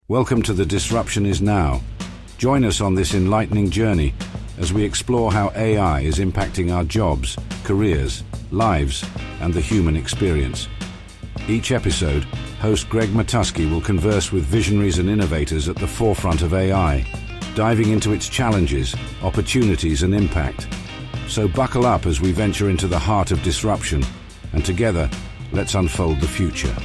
Welcome to The Disruption Is Now. Join us on this enlightening journey as we explore how AI is impacting our jobs, careers, lives, and the human experience. Each episode, host Greg Matusky will converse with visionaries and innovators at the forefront of AI, diving into its challenges, opportunities, and impact. So buckle up as we venture into the heart of disruption, and together, let's unfold the future.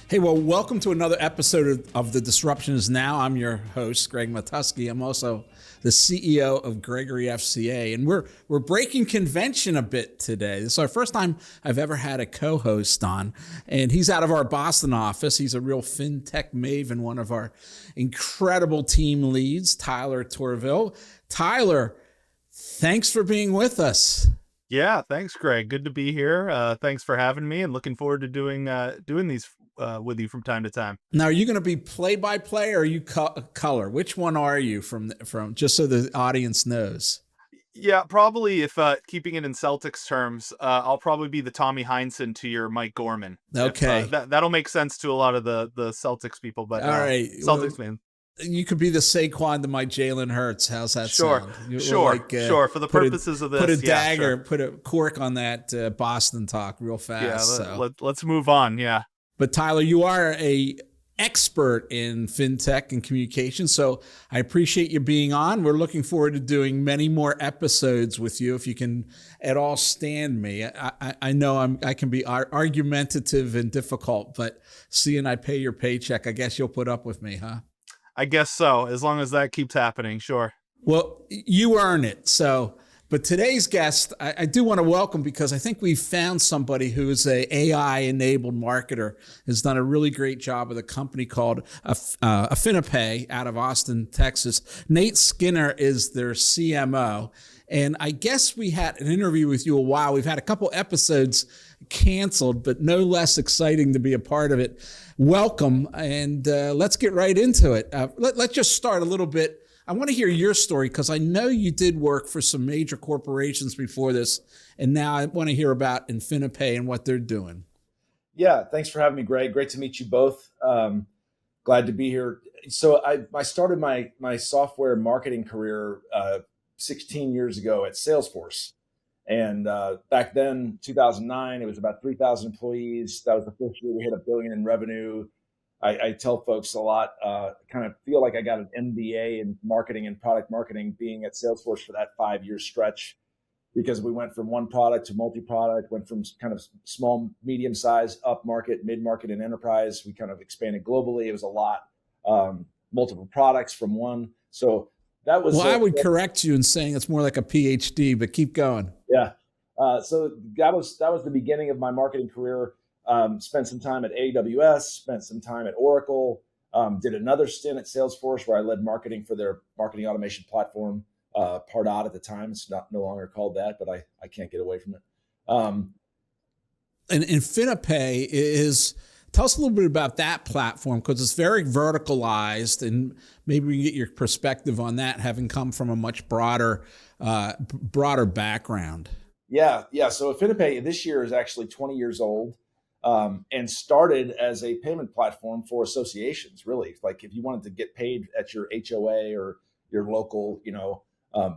Hey, well, welcome to another episode of The Disruption Is Now. I'm your host, Greg Matusky. I'm also the CEO of Gregory FCA, and we're breaking convention a bit today. This is our first time I've ever had a co-host on, and he's out of our Boston office. He's a real FinTech maven, one of our incredible team leads, Tylor Tourville. Tylor, thanks for being with us. Yeah, thanks, Greg. Good to be here. Thanks for having me, and looking forward to doing these with you from time to time. Now, are you going to be play-by-play or are you color? Which one are you from just so the audience knows? Yeah, probably if keeping it in Celtics terms, I'll probably be the Tommy Heinsohn to your Mike Gorman. Okay. That'll make sense to a lot of the Celtics people, but all right, Celtics fans. You could be the Saquon to my Jalen Hurts. How's that sound? Sure. For the purposes of this, put a dagger, put a cork on that Boston talk real fast. Yeah, let's move on. Yeah. But Tylor, you are a expert in FinTech and communication, so I appreciate you being on. We're looking forward to doing many more episodes with you if you can at all stand me. I know I can be argumentative and difficult, but seeing I pay your paycheck, I guess you'll put up with me, huh? I guess so, as long as that keeps happening, sure. Well, you earn it. But today's guest, I do want to welcome because I think we've found somebody who is a AI-enabled marketer, has done a really great job with a company called AffiniPay out of Austin, Texas. Nate Skinner is their CMO. And I guess we had an interview with you a while. We've had a couple episodes canceled, but no less exciting to be a part of it. Welcome, and let's get right into it. Let's just start a little bit. I want to hear your story because I know you did work for some major corporations before this, and now I want to hear about AffiniPay and what they're doing. Yeah, thanks for having me, Greg. Great to meet you both. Glad to be here. So I started my software marketing career 16 years ago at Salesforce. And back then, 2009, it was about 3,000 employees. That was the first year we hit $1 billion in revenue. I tell folks a lot, kind of feel like I got an MBA in marketing and product marketing being at Salesforce for that 5-year stretch, because we went from one product to multi-product, went from kind of small, medium size, up market, mid-market, and enterprise. We kind of expanded globally. It was a lot, multiple products from one. So that was. Well, I would correct you in saying it's more like a PhD, but keep going. Yeah. So that was the beginning of my marketing career. Spent some time at AWS, spent some time at Oracle, did another stint at Salesforce where I led marketing for their marketing automation platform, Pardot at the time. It's no longer called that, but I can't get away from it. And AffiniPay is, tell us a little bit about that platform because it's very verticalized, and maybe we can get your perspective on that, having come from a much broader background. Yeah. So AffiniPay this year is actually 20 years old. And started as a payment platform for associations, really. Like if you wanted to get paid at your HOA or your local,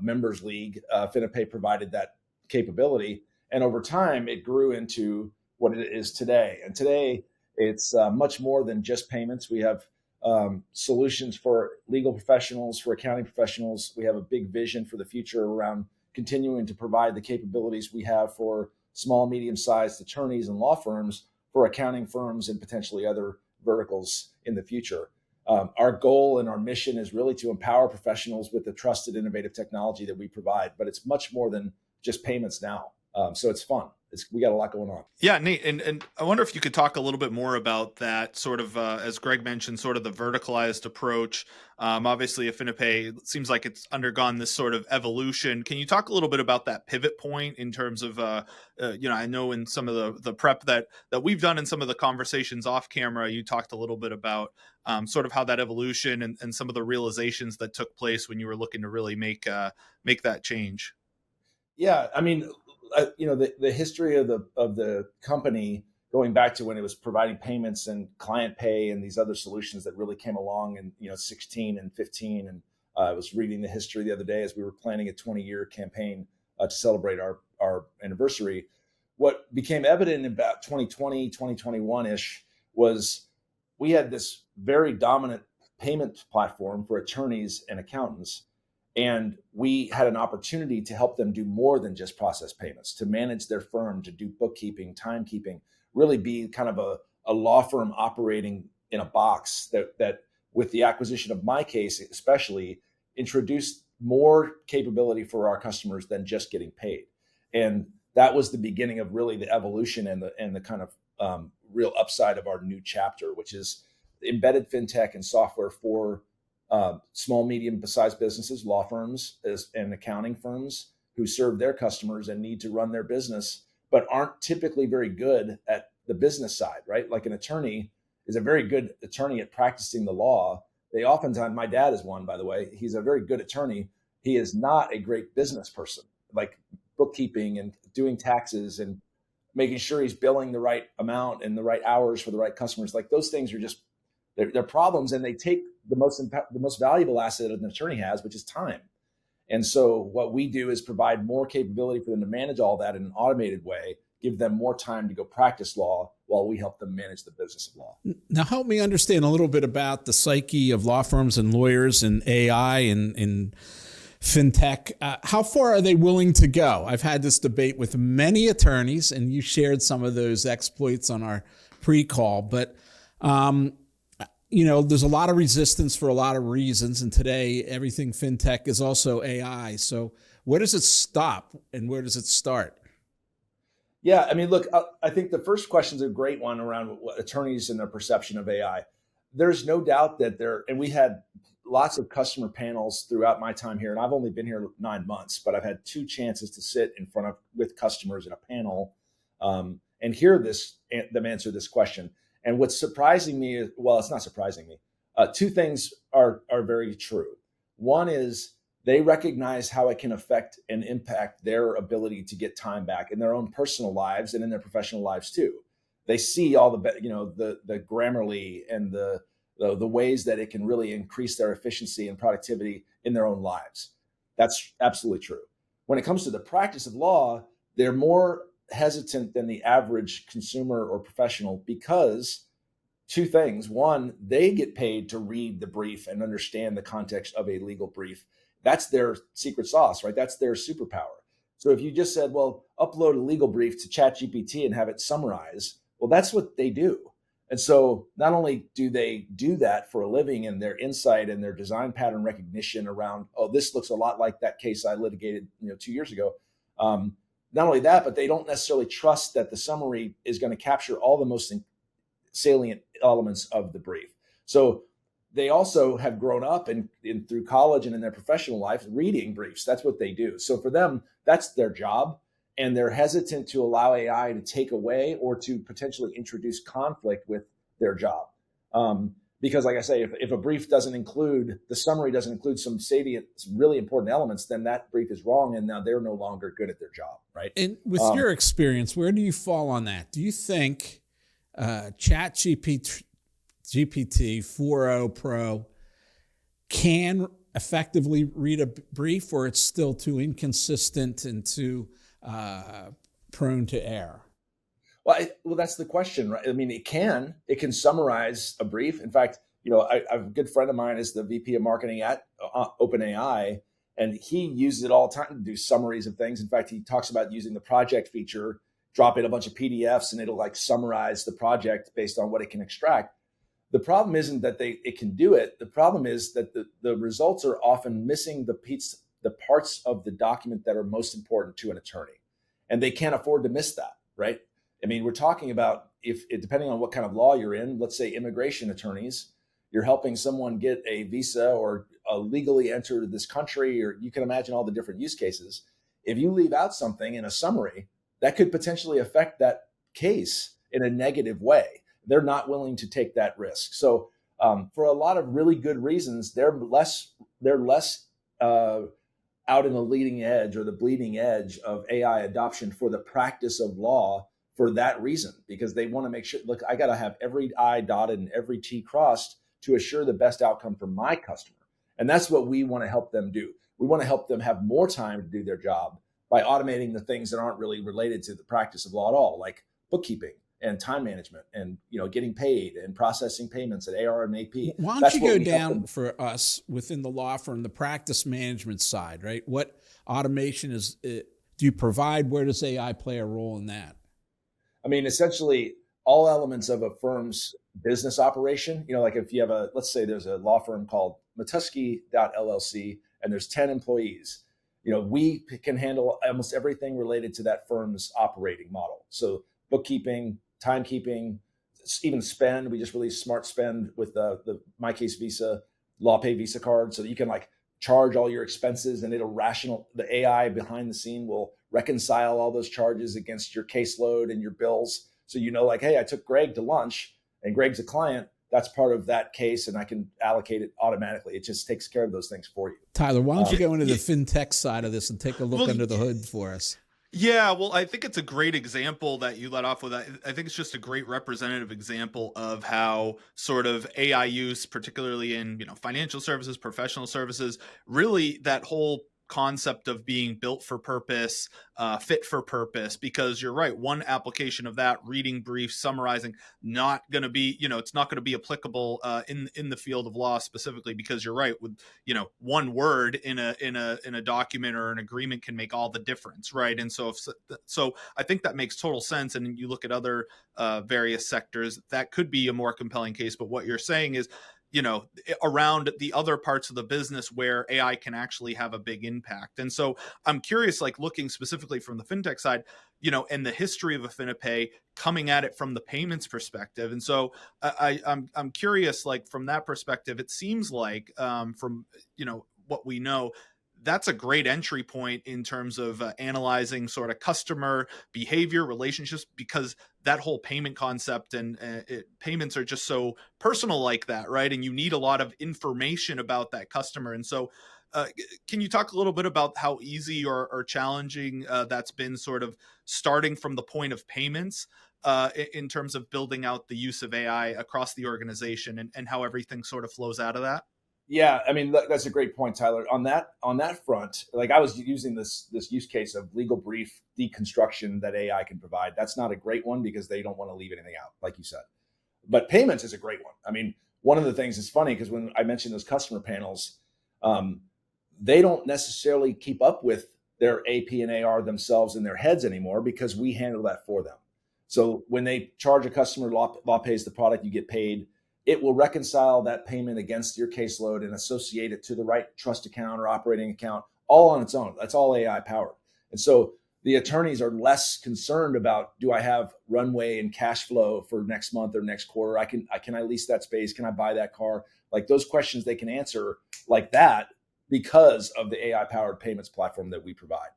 members league, AffiniPay provided that capability. And over time, it grew into what it is today. And today, it's much more than just payments. We have solutions for legal professionals, for accounting professionals. We have a big vision for the future around continuing to provide the capabilities we have for small, medium-sized attorneys and law firms, for accounting firms, and potentially other verticals in the future. Our goal and our mission is really to empower professionals with the trusted, innovative technology that we provide, but it's much more than just payments now. So it's fun. We got a lot going on. Yeah, Nate, and I wonder if you could talk a little bit more about that sort of, as Greg mentioned, sort of the verticalized approach. Obviously, AffiniPay seems like it's undergone this sort of evolution. Can you talk a little bit about that pivot point in terms of, I know in some of the prep that we've done in some of the conversations off camera, you talked a little bit about sort of how that evolution and some of the realizations that took place when you were looking to really make that change. Yeah, I mean, the history of the company going back to when it was providing payments and client pay and these other solutions that really came along in 16 and 15. And I was reading the history the other day as we were planning a 20-year campaign to celebrate our anniversary. What became evident in about 2020, 2021-ish was we had this very dominant payment platform for attorneys and accountants. And we had an opportunity to help them do more than just process payments, to manage their firm, to do bookkeeping, timekeeping, really be kind of a law firm operating in a box that with the acquisition of MyCase especially introduced more capability for our customers than just getting paid. And that was the beginning of really the evolution and the kind of real upside of our new chapter, which is embedded fintech and software for small, medium-sized businesses, law firms, and accounting firms who serve their customers and need to run their business, but aren't typically very good at the business side, right? Like an attorney is a very good attorney at practicing the law. They oftentimes, my dad is one, by the way, he's a very good attorney. He is not a great business person, like bookkeeping and doing taxes and making sure he's billing the right amount and the right hours for the right customers. Like those things are just, they're problems, and they take the most valuable asset an attorney has, which is time. And so what we do is provide more capability for them to manage all that in an automated way, give them more time to go practice law while we help them manage the business of law. Now, help me understand a little bit about the psyche of law firms and lawyers and AI and FinTech. How far are they willing to go? I've had this debate with many attorneys, and you shared some of those exploits on our pre-call, but there's a lot of resistance for a lot of reasons. And today, everything FinTech is also AI. So where does it stop and where does it start? Yeah, I mean, look, I think the first question is a great one around attorneys and their perception of AI. There's no doubt that and we had lots of customer panels throughout my time here, and I've only been here 9 months, but I've had 2 chances to sit with customers in a panel and hear them answer this question. And what's surprising me is, well, it's not surprising me. 2 things are very true. One is they recognize how it can affect and impact their ability to get time back in their own personal lives and in their professional lives too. They see all the Grammarly and the ways that it can really increase their efficiency and productivity in their own lives. That's absolutely true. When it comes to the practice of law, they're more hesitant than the average consumer or professional because 2 things. One, they get paid to read the brief and understand the context of a legal brief. That's their secret sauce, right? That's their superpower. So if you just said, well, upload a legal brief to ChatGPT and have it summarize, well, that's what they do. And so not only do they do that for a living and their insight and their design pattern recognition around, oh, this looks a lot like that case I litigated 2 years ago. Not only that, but they don't necessarily trust that the summary is going to capture all the most salient elements of the brief. So they also have grown up in through college and in their professional life reading briefs. That's what they do. So for them, that's their job. And they're hesitant to allow AI to take away or to potentially introduce conflict with their job. Because like I say, if a brief the summary doesn't include some salient, really important elements, then that brief is wrong. And now they're no longer good at their job, right? And with your experience, where do you fall on that? Do you think ChatGPT 4.0 Pro can effectively read a brief, or it's still too inconsistent and too prone to error? Well, that's the question, right? I mean, it can summarize a brief. In fact, I have a good friend of mine is the VP of marketing at OpenAI, and he uses it all the time to do summaries of things. In fact, he talks about using the project feature, drop in a bunch of PDFs, and it'll like summarize the project based on what it can extract. The problem isn't that it can do it. The problem is that the results are often missing the parts of the document that are most important to an attorney, and they can't afford to miss that, right? I mean, we're talking about depending on what kind of law you're in, let's say immigration attorneys, you're helping someone get a visa or legally enter this country, or you can imagine all the different use cases. If you leave out something in a summary, that could potentially affect that case in a negative way. They're not willing to take that risk. So for a lot of really good reasons, they're less out in the leading edge or the bleeding edge of AI adoption for the practice of law for that reason, because they want to make sure, look, I got to have every I dotted and every T crossed to assure the best outcome for my customer. And that's what we want to help them do. We want to help them have more time to do their job by automating the things that aren't really related to the practice of law at all, like bookkeeping and time management and getting paid and processing payments at AR and AP. Why don't you go down for us within the law firm, the practice management side, right? What automation do you provide? Where does AI play a role in that? I mean, essentially all elements of a firm's business operation, like if you have let's say there's a law firm called Matusky LLC and there's 10 employees, we can handle almost everything related to that firm's operating model. So bookkeeping, timekeeping, even spend. We just released Smart Spend with the MyCase Visa, LawPay Visa card. So that you can charge all your expenses and the AI behind the scene will reconcile all those charges against your caseload and your bills. So hey, I took Greg to lunch and Greg's a client. That's part of that case and I can allocate it automatically. It just takes care of those things for you. Tyler, why don't you go into the FinTech side of this and take a look under the hood for us? Yeah, well, I think it's a great example that you let off with. I think it's just a great representative example of how sort of AI use, particularly in financial services, professional services, really that whole concept of being built for purpose, fit for purpose, because you're right, one application of that, reading briefs, summarizing, not going to be, it's not going to be applicable in the field of law specifically, because you're right, with one word in a document or an agreement can make all the difference, right? And so I think that makes total sense. And you look at other various sectors, that could be a more compelling case. But what you're saying is, around the other parts of the business where AI can actually have a big impact. And so I'm curious, looking specifically from the FinTech side, and the history of AffiniPay, coming at it from the payments perspective. And so I'm curious, from that perspective, it seems like from, what we know, that's a great entry point in terms of analyzing sort of customer behavior, relationships, because that whole payment concept and payments are just so personal like that, right? And you need a lot of information about that customer. And so can you talk a little bit about how easy or challenging that's been, sort of starting from the point of payments in terms of building out the use of AI across the organization and how everything sort of flows out of that? Yeah, I mean, that's a great point, Tyler. On that front, I was using this use case of legal brief deconstruction that AI can provide. That's not a great one because they don't want to leave anything out, like you said. But payments is a great one. I mean, one of the things is funny because when I mentioned those customer panels, they don't necessarily keep up with their AP and AR themselves in their heads anymore because we handle that for them. So when they charge a customer, law pays the product, you get paid. It will reconcile that payment against your caseload and associate it to the right trust account or operating account, all on its own. That's all AI powered. And so the attorneys are less concerned about, do I have runway and cash flow for next month or next quarter? Can I lease that space? Can I buy that car? Those questions they can answer like that because of the AI powered payments platform that we provide.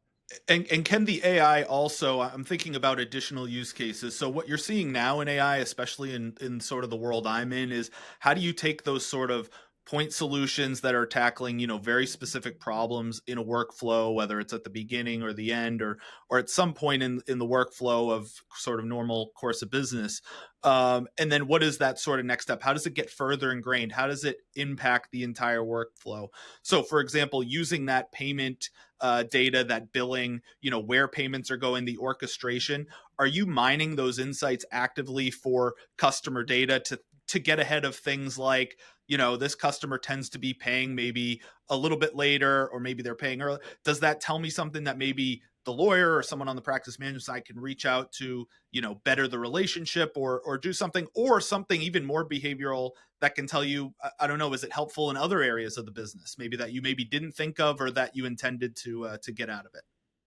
And can the AI also, I'm thinking about additional use cases. So what you're seeing now in AI, especially in sort of the world I'm in, is how do you take those sort of point solutions that are tackling, very specific problems in a workflow, whether it's at the beginning or the end or at some point in the workflow of sort of normal course of business. And then what is that sort of next step? How does it get further ingrained? How does it impact the entire workflow? So for example, using that payment data, that billing, where payments are going, the orchestration, are you mining those insights actively for customer data to get ahead of things like, this customer tends to be paying maybe a little bit later, or maybe they're paying early? Does that tell me something that maybe the lawyer or someone on the practice management side can reach out to, better the relationship or do something, or something even more behavioral that can tell you, I don't know, is it helpful in other areas of the business, maybe that you maybe didn't think of or that you intended to get out of it?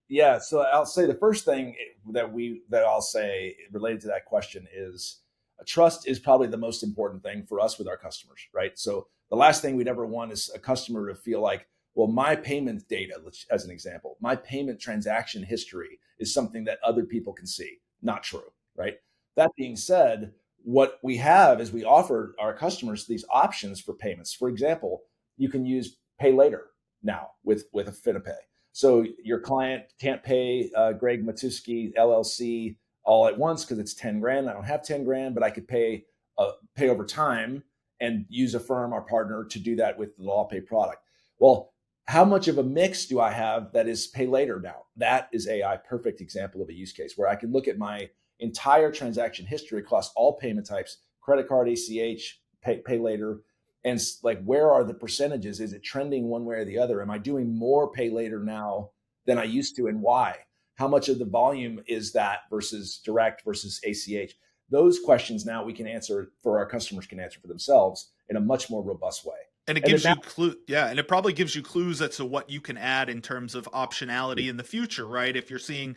Yeah. So I'll say the first thing that I'll say related to that question is trust is probably the most important thing for us with our customers, right? So the last thing we'd ever want is a customer to feel like, well, my payment data, as an example, my payment transaction history is something that other people can see. Not true, right? That being said, what we have is we offer our customers these options for payments. For example, you can use pay later now with AffiniPay. So your client can't pay Greg Matusky LLC all at once because it's 10 grand. I don't have 10 grand, but I could pay over time and use Affirm, our partner, to do that with the LawPay product. Well, how much of a mix do I have that is pay later now? That is AI perfect example of a use case where I can look at my entire transaction history across all payment types, credit card, ACH, pay later, and like, where are the percentages? Is it trending one way or the other? Am I doing more pay later now than I used to, and why? How much of the volume is that versus direct versus ACH? Those questions now we can answer for our customers, can answer for themselves in a much more robust way. And it gives you clue, and it probably gives you clues as to what you can add in terms of optionality in the future, right? If you're seeing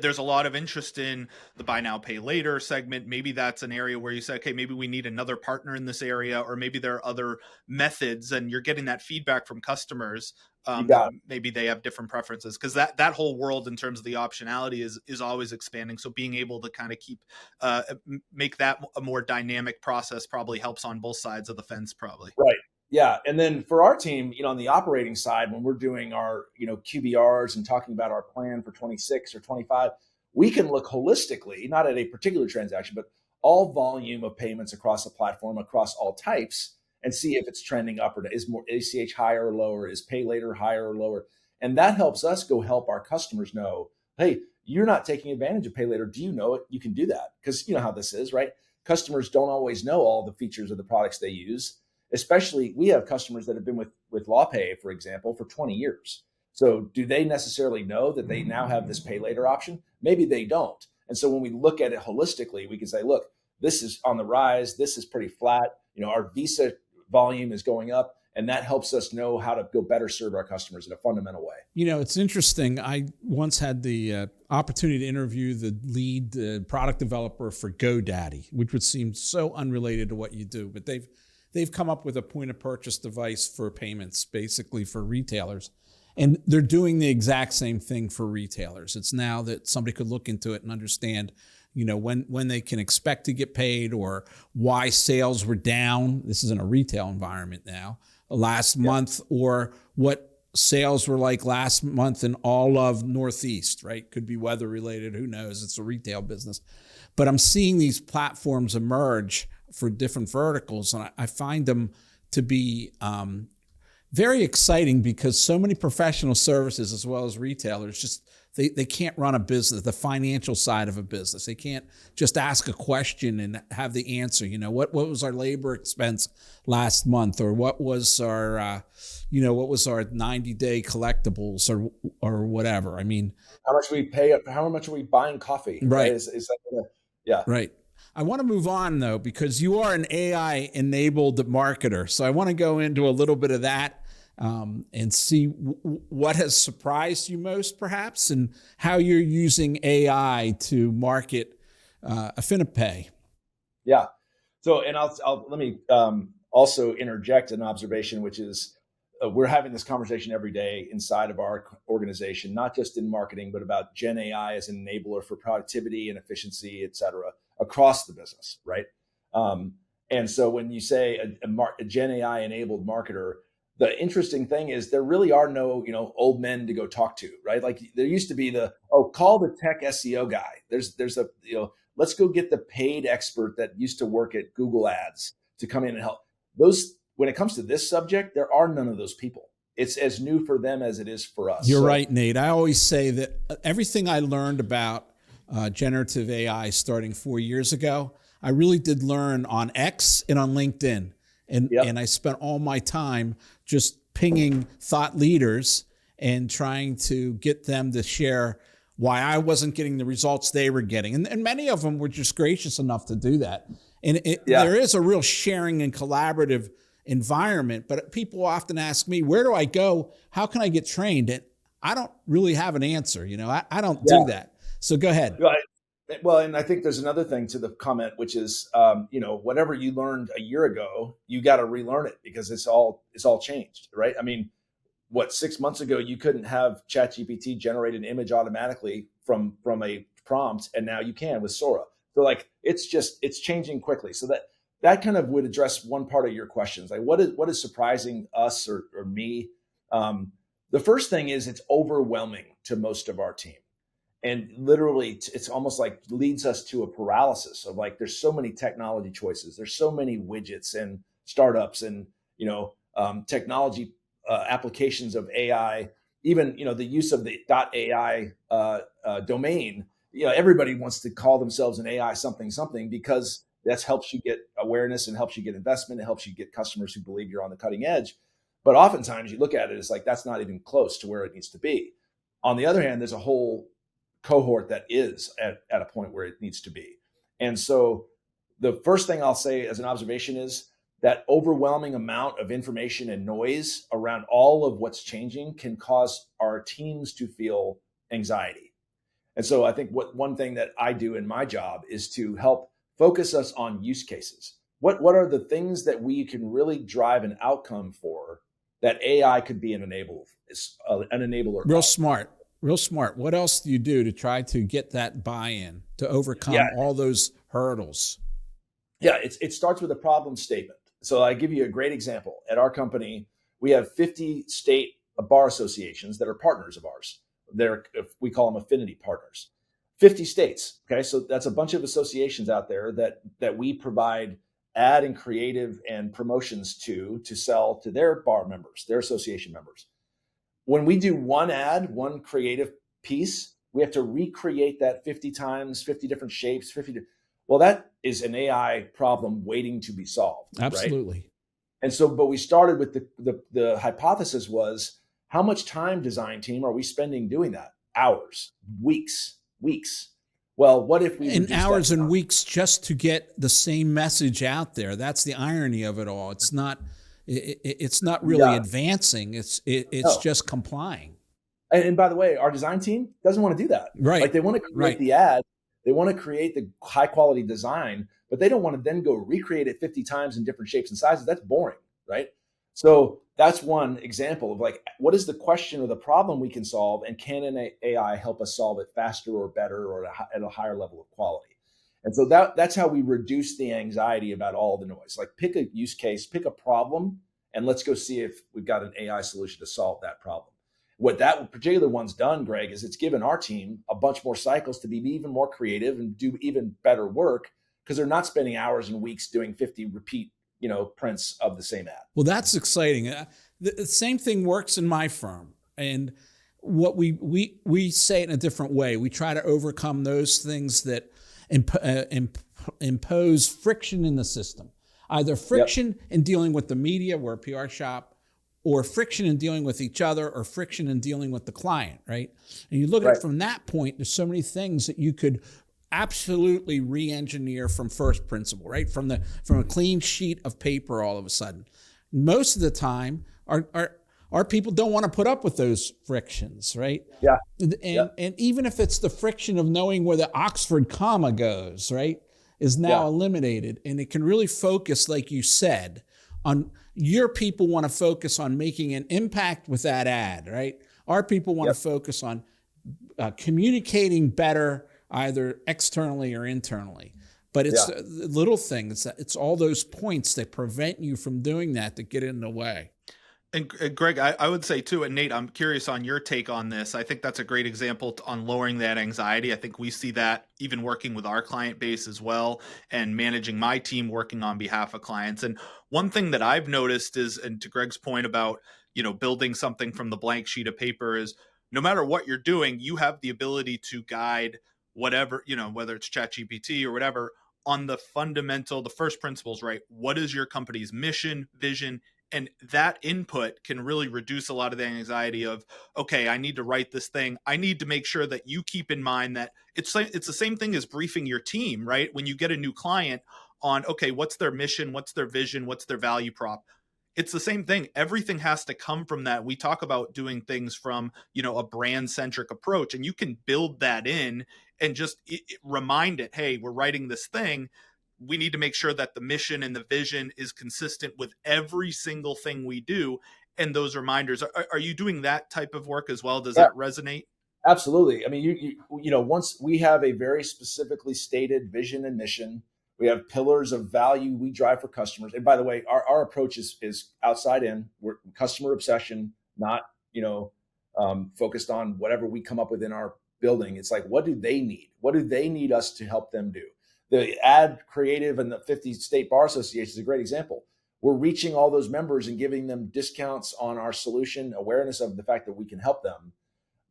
there's a lot of interest in the buy now, pay later segment, maybe that's an area where you say, okay, maybe we need another partner in this area, or maybe there are other methods, and you're getting that feedback from customers. Maybe they have different preferences, because that whole world in terms of the optionality is always expanding. So being able to kind of make that a more dynamic process probably helps on both sides of the fence, probably. Right. Yeah. And then for our team, on the operating side, when we're doing our, QBRs and talking about our plan for 26 or 25, we can look holistically, not at a particular transaction, but all volume of payments across the platform, across all types, and see if it's trending up or down. Is more ACH higher or lower? Is pay later higher or lower? And that helps us go help our customers know, hey, you're not taking advantage of pay later. Do you know it? You can do that. Because you know how this is, right? Customers don't always know all the features of the products they use. Especially, we have customers that have been with LawPay, for example, for 20 years. So do they necessarily know that they now have this pay later option? Maybe they don't. And so when we look at it holistically, we can say, look, this is on the rise. This is pretty flat. Our Visa volume is going up. And that helps us know how to go better serve our customers in a fundamental way. It's interesting. I once had the opportunity to interview the lead product developer for GoDaddy, which would seem so unrelated to what you do. But they've come up with a point of purchase device for payments, basically for retailers. And they're doing the exact same thing for retailers. It's now that somebody could look into it and understand, when they can expect to get paid, or why sales were down. This is in a retail environment now, last month, or what sales were like last month in all of Northeast, right? Could be weather related, who knows? It's a retail business. But I'm seeing these platforms emerge for different verticals, and I find them to be very exciting, because so many professional services as well as retailers just they can't run a business, the financial side of a business. They can't just ask a question and have the answer. What was our labor expense last month, or what was our 90-day collectibles, or whatever. I mean, how much we pay? How much are we buying coffee? Right. Is that yeah. Right. I want to move on, though, because you are an AI-enabled marketer. So I want to go into a little bit of that and see what has surprised you most, perhaps, and how you're using AI to market AffiniPay. Yeah. So, and let me also interject an observation, which is we're having this conversation every day inside of our organization, not just in marketing, but about Gen AI as an enabler for productivity and efficiency, et cetera, across the business, right? And so when you say a Gen AI enabled marketer, the interesting thing is there really are no, old men to go talk to, right? Like there used to be call the tech SEO guy. There's a, let's go get the paid expert that used to work at Google Ads to come in and help. When it comes to this subject, there are none of those people. It's as new for them as it is for us. You're right, Nate. I always say that everything I learned about generative AI starting 4 years ago, I really did learn on X and on LinkedIn. And I spent all my time just pinging thought leaders and trying to get them to share why I wasn't getting the results they were getting. And many of them were just gracious enough to do that. And there is a real sharing and collaborative environment, but people often ask me, where do I go? How can I get trained? And I don't really have an answer. I don't do that. So go ahead. Right. Well, and I think there's another thing to the comment, which is, whatever you learned a year ago, you got to relearn it, because it's all changed, right? I mean, 6 months ago, you couldn't have ChatGPT generate an image automatically from a prompt, and now you can with Sora. So it's changing quickly. So that kind of would address one part of your questions. Like what is surprising us or me? The first thing is it's overwhelming to most of our team. And literally, it's almost like leads us to a paralysis of like, there's so many technology choices. There's so many widgets and startups and, technology applications of AI, even, the use of the .ai domain. Everybody wants to call themselves an AI something because that helps you get awareness and helps you get investment. It helps you get customers who believe you're on the cutting edge. But oftentimes you look at it, it's like, that's not even close to where it needs to be. On the other hand, there's a whole cohort that is at a point where it needs to be. And so the first thing I'll say as an observation is that overwhelming amount of information and noise around all of what's changing can cause our teams to feel anxiety. And so I think one thing that I do in my job is to help focus us on use cases. What are the things that we can really drive an outcome for that AI could be an enabler? Real smart. What else do you do to try to get that buy-in, to overcome all those hurdles? Yeah, it starts with a problem statement. So I give you a great example. At our company, we have 50 state bar associations that are partners of ours. We call them affinity partners. 50 states. Okay, so that's a bunch of associations out there that we provide ad and creative and promotions to sell to their bar members, their association members. When we do one ad, one creative piece, we have to recreate that 50 times, 50 different shapes, well, that is an AI problem waiting to be solved. Absolutely. Right? And so, but we started with the hypothesis was, how much time, design team, are we spending doing that? Hours, weeks. Well, what if we in hours and weeks just to get the same message out there? That's the irony of it all. It's not really advancing. It's just complying. And by the way, our design team doesn't want to do that. Right. Like, they want to create the ad, they want to create the high quality design, but they don't want to then go recreate it 50 times in different shapes and sizes. That's boring, right? So that's one example of like, what is the question or the problem we can solve, and can an AI help us solve it faster or better or at a higher level of quality? And so that's how we reduce the anxiety about all the noise. Like, pick a use case, pick a problem, and let's go see if we've got an AI solution to solve that problem. What that particular one's done, Greg, is it's given our team a bunch more cycles to be even more creative and do even better work, because they're not spending hours and weeks doing 50 repeat, prints of the same ad. Well, that's exciting. The same thing works in my firm. And what we say it in a different way. We try to overcome those things that impose friction in the system. Either friction in dealing with the media, we're a PR shop, or friction in dealing with each other, or friction in dealing with the client, right? And you look at it from that point, there's so many things that you could absolutely re-engineer from first principle, right? From a clean sheet of paper all of a sudden. Most of the time, our people don't want to put up with those frictions, right? Yeah. And even if it's the friction of knowing where the Oxford comma goes, right, is now eliminated, and it can really focus, like you said, on your people want to focus on making an impact with that ad, right? Our people want to focus on communicating better, either externally or internally. But it's a little thing. It's all those points that prevent you from doing that get in the way. And Greg, I would say too, and Nate, I'm curious on your take on this. I think that's a great example on lowering that anxiety. I think we see that even working with our client base as well, and managing my team working on behalf of clients. And one thing that I've noticed is, and to Greg's point about, building something from the blank sheet of paper, is no matter what you're doing, you have the ability to guide whatever, whether it's ChatGPT or whatever, on the first principles, right? What is your company's mission, vision? And that input can really reduce a lot of the anxiety of, okay, I need to write this thing. I need to make sure that you keep in mind that it's the same thing as briefing your team, right? When you get a new client on, okay, what's their mission? What's their vision? What's their value prop? It's the same thing. Everything has to come from that. We talk about doing things from, a brand centric approach, and you can build that in and just remind it, hey, we're writing this thing. We need to make sure that the mission and the vision is consistent with every single thing we do. And those reminders, are you doing that type of work as well? Does that resonate? Absolutely. I mean, once we have a very specifically stated vision and mission, we have pillars of value we drive for customers. And by the way, our approach is outside in. We're customer obsession, not, focused on whatever we come up with in our building, it's like, what do they need? What do they need us to help them do? The ad creative and the 50 state bar association is a great example. We're reaching all those members and giving them discounts on our solution, awareness of the fact that we can help them.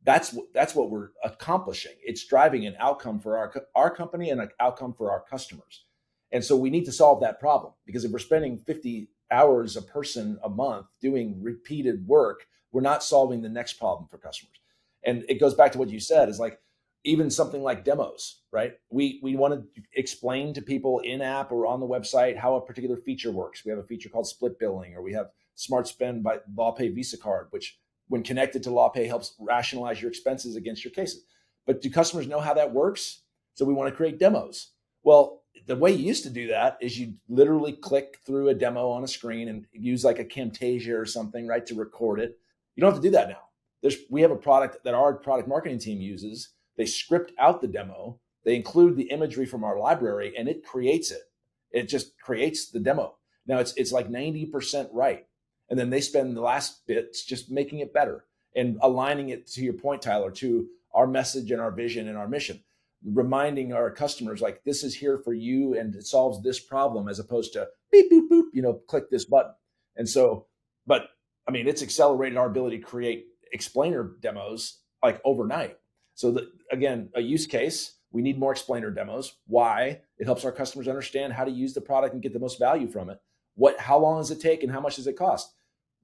That's what we're accomplishing. It's driving an outcome for our company and an outcome for our customers. And so we need to solve that problem, because if we're spending 50 hours a person a month doing repeated work, we're not solving the next problem for customers. And it goes back to what you said, is like, even something like demos, right? We want to explain to people in app or on the website how a particular feature works. We have a feature called split billing, or we have Smart Spend by LawPay Visa Card, which when connected to LawPay helps rationalize your expenses against your cases. But do customers know how that works? So we want to create demos. Well, the way you used to do that is you literally click through a demo on a screen and use like a Camtasia or something, right, to record it. You don't have to do that now. We have a product that our product marketing team uses. They script out the demo. They include the imagery from our library, and it creates it. It just creates the demo. Now it's like 90% right. And then they spend the last bits just making it better and aligning it, to your point, Tyler, to our message and our vision and our mission, reminding our customers, like, this is here for you and it solves this problem, as opposed to beep, boop, boop, click this button. And so, but I mean, it's accelerated our ability to create explainer demos like overnight. So again, a use case, we need more explainer demos. Why? It helps our customers understand how to use the product and get the most value from it. How long does it take and how much does it cost?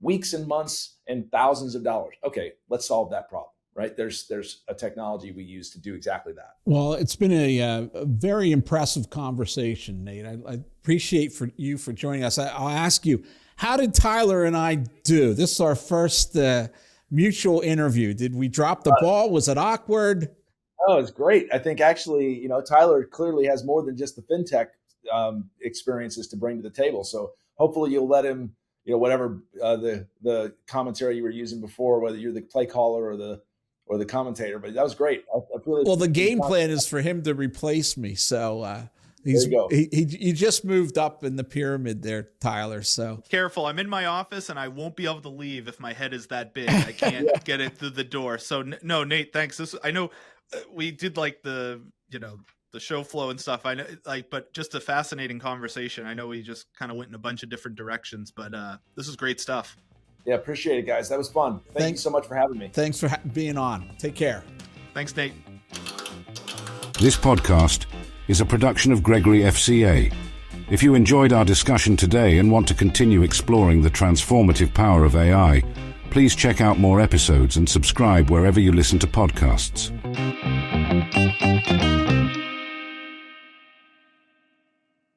Weeks and months and thousands of dollars. Okay, let's solve that problem, right? There's a technology we use to do exactly that. Well, it's been a very impressive conversation, Nate. I appreciate you for joining us. I'll ask you, how did Tyler and I do? This is our first mutual interview. Did we drop the ball? Was it awkward? Oh, it's great. I think actually, Tyler clearly has more than just the FinTech experiences to bring to the table. So hopefully you'll let him, whatever the commentary you were using before, whether you're the play caller or the commentator, but that was great. Well, the game plan is for him to replace me. So he just moved up in the pyramid there, Tyler. So careful. I'm in my office and I won't be able to leave if my head is that big. I can't get it through the door. So no, Nate, thanks. I know we did like the show flow and stuff. I know, but just a fascinating conversation. I know we just kind of went in a bunch of different directions, but this is great stuff. Yeah, appreciate it, guys. That was fun. Thank you so much for having me. Thanks for being on. Take care. Thanks, Nate. This podcast is a production of Gregory FCA. If you enjoyed our discussion today and want to continue exploring the transformative power of AI, please check out more episodes and subscribe wherever you listen to podcasts.